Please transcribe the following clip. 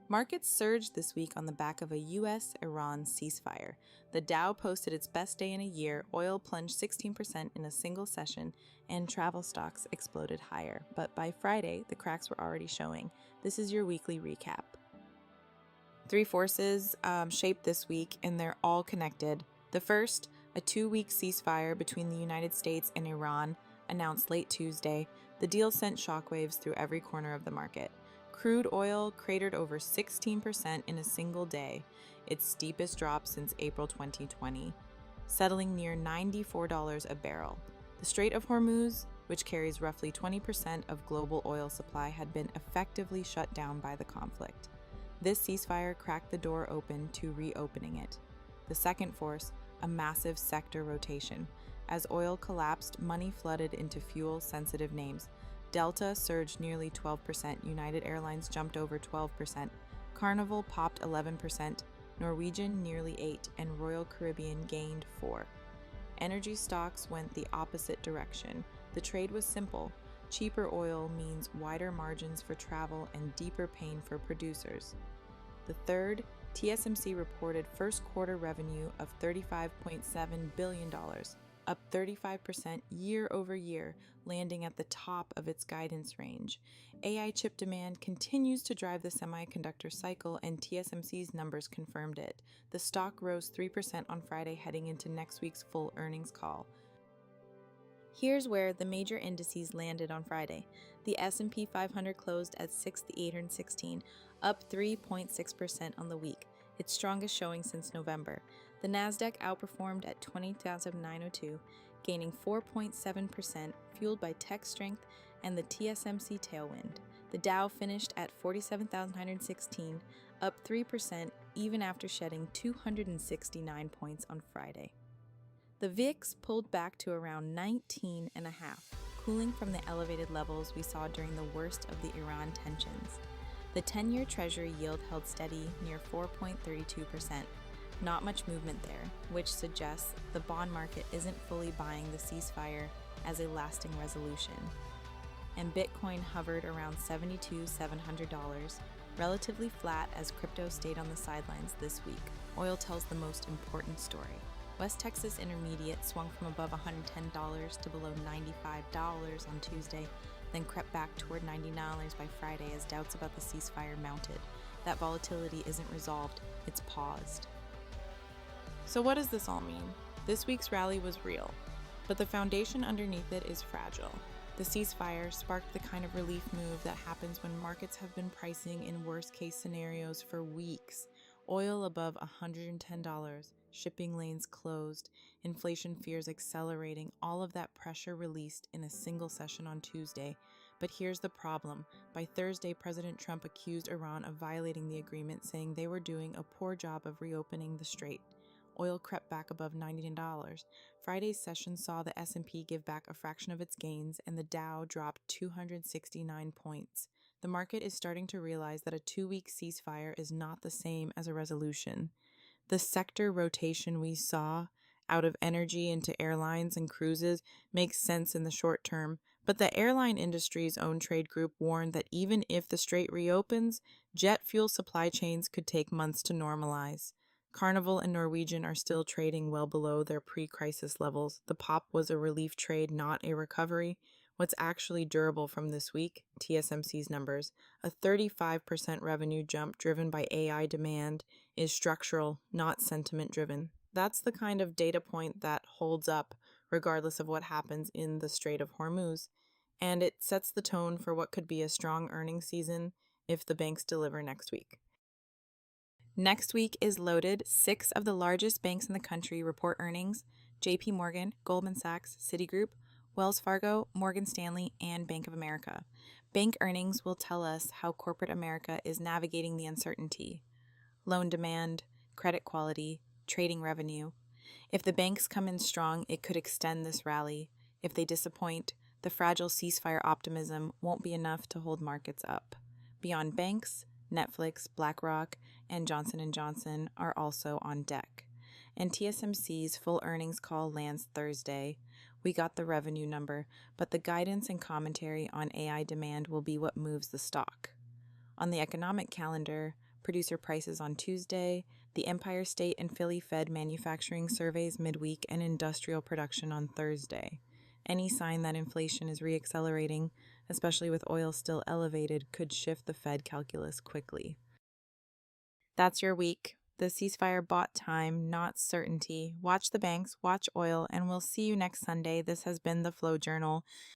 Markets surged this week on the back of a U.S.-Iran ceasefire. The Dow posted its best day in a year, oil plunged 16% in a single session, and travel stocks exploded higher. But by Friday, the cracks were already showing. This is your weekly recap. Three forces shaped this week, and they're all connected. The first, a 2-week ceasefire between the United States and Iran, announced late Tuesday. The deal sent shockwaves through every corner of the market. Crude oil cratered over 16% in a single day, its steepest drop since April 2020, settling near $94 a barrel. The Strait of Hormuz, which carries roughly 20% of global oil supply, had been effectively shut down by the conflict. This ceasefire cracked the door open to reopening it. The second force, a massive sector rotation. As oil collapsed, money flooded into fuel-sensitive names. Delta surged nearly 12%, United Airlines jumped over 12%, Carnival popped 11%, Norwegian nearly 8%, and Royal Caribbean gained 4%. Energy stocks went the opposite direction. The trade was simple. Cheaper oil means wider margins for travel and deeper pain for producers. The third, TSMC reported first quarter revenue of $35.7 billion, up 35% year over year, landing at the top of its guidance range. AI chip demand continues to drive the semiconductor cycle, and TSMC's numbers confirmed it. The stock rose 3% on Friday, heading into next week's full earnings call. Here's where the major indices landed on Friday. The S&P 500 closed at 6,816, up 3.6% on the week, its strongest showing since November. The Nasdaq outperformed at 20,902, gaining 4.7%, fueled by tech strength and the TSMC tailwind. The Dow finished at 47,916, up 3% even after shedding 269 points on Friday. The VIX pulled back to around 19.5, cooling from the elevated levels we saw during the worst of the Iran tensions. The 10-year Treasury yield held steady near 4.32%. Not much movement there, which suggests the bond market isn't fully buying the ceasefire as a lasting resolution. And Bitcoin hovered around $72,700, relatively flat as crypto stayed on the sidelines this week. Oil tells the most important story. West Texas Intermediate swung from above $110 to below $95 on Tuesday, then crept back toward $90 by Friday as doubts about the ceasefire mounted. That volatility isn't resolved, it's paused. So what does this all mean? This week's rally was real, but the foundation underneath it is fragile. The ceasefire sparked the kind of relief move that happens when markets have been pricing in worst-case scenarios for weeks. Oil above $110, shipping lanes closed, inflation fears accelerating, all of that pressure released in a single session on Tuesday. But here's the problem. By Thursday, President Trump accused Iran of violating the agreement, saying they were doing a poor job of reopening the strait. Oil crept back above $99. Friday's session saw the S&P give back a fraction of its gains, and the Dow dropped 269 points. The market is starting to realize that a 2-week ceasefire is not the same as a resolution. The sector rotation we saw out of energy into airlines and cruises makes sense in the short term, but the airline industry's own trade group warned that even if the strait reopens, jet fuel supply chains could take months to normalize. Carnival and Norwegian are still trading well below their pre-crisis levels. The pop was a relief trade, not a recovery. What's actually durable from this week? TSMC's numbers. A 35% revenue jump driven by AI demand is structural, not sentiment-driven. That's the kind of data point that holds up regardless of what happens in the Strait of Hormuz, and it sets the tone for what could be a strong earnings season if the banks deliver next week. Next week is loaded. 6 of the largest banks in the country report earnings: JP Morgan, Goldman Sachs, Citigroup, Wells Fargo, Morgan Stanley, and Bank of America. Bank earnings will tell us how corporate America is navigating the uncertainty. Loan demand, credit quality, trading revenue. If the banks come in strong, it could extend this rally. If they disappoint, the fragile ceasefire optimism won't be enough to hold markets up. Beyond banks, Netflix, BlackRock, and Johnson & Johnson are also on deck. And TSMC's full earnings call lands Thursday. We got the revenue number, but the guidance and commentary on AI demand will be what moves the stock. On the economic calendar, producer prices on Tuesday, the Empire State and Philly Fed manufacturing surveys midweek, and industrial production on Thursday. Any sign that inflation is reaccelerating, especially with oil still elevated, could shift the Fed calculus quickly. That's your week. The ceasefire bought time, not certainty. Watch the banks, watch oil, and we'll see you next Sunday. This has been the Flow Journal.